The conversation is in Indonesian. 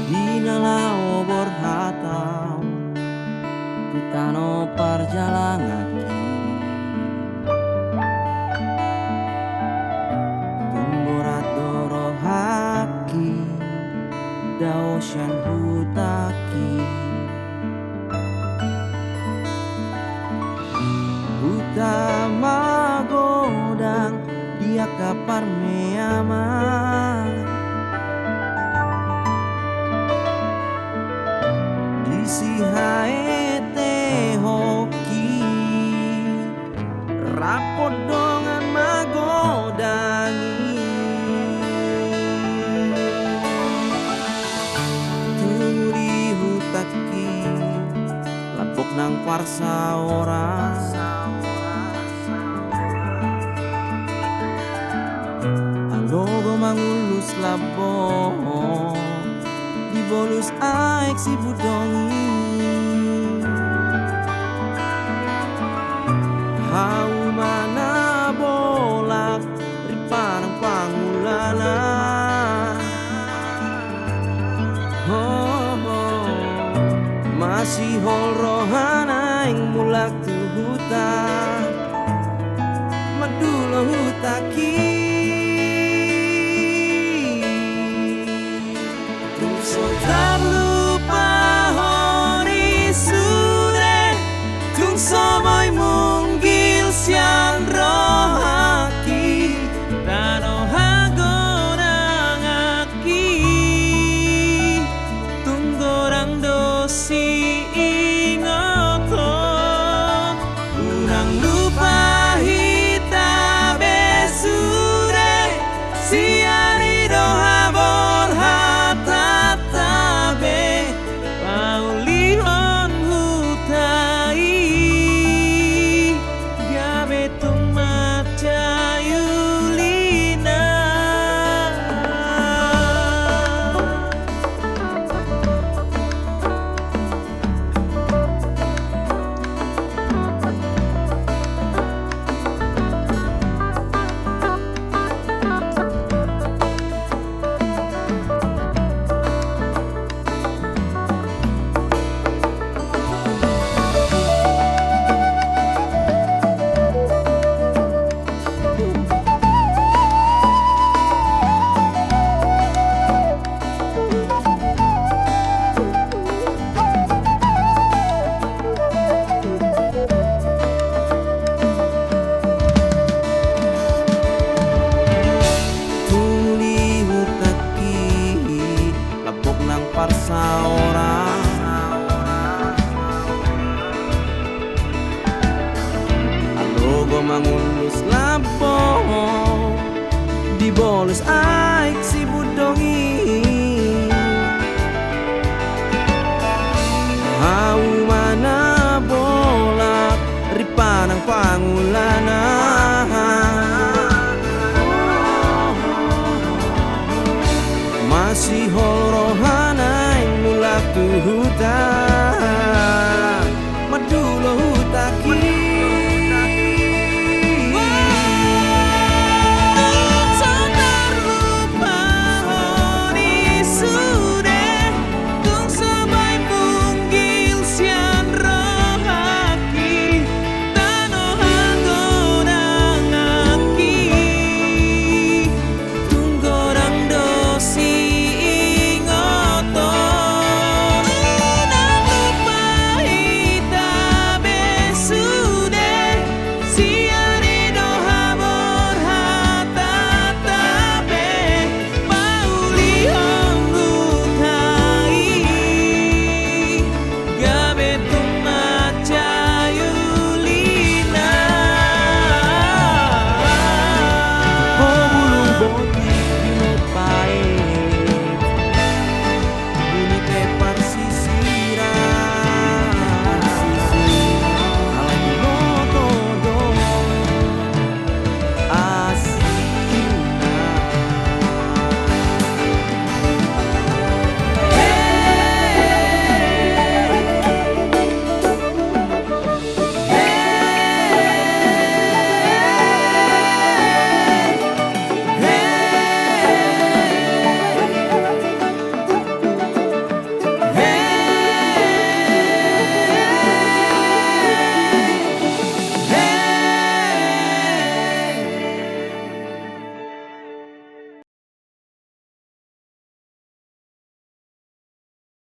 Dinalao borhatau tutano perjalanan tumburat doro haki daosyan hutaki huta magodang dia kapar meaman si haete hoki rapot dongan magodangi turi hutaki lapok nang parsa ora alogo mangulus labong dibolus aek si budongi hau mana bolak ripanang pangulana masih hol rohana yang mulak tu huta madulo hutaki tak lupa hori sure tung somoy munggil siang rohaki tano hagonang aki tunggorang dosi ingoton urang lupa hita besure siari doha borhata Paulihon hutai gabe tung maca yulina parsa orang alogo mangulus lapo dibolus aik si budongi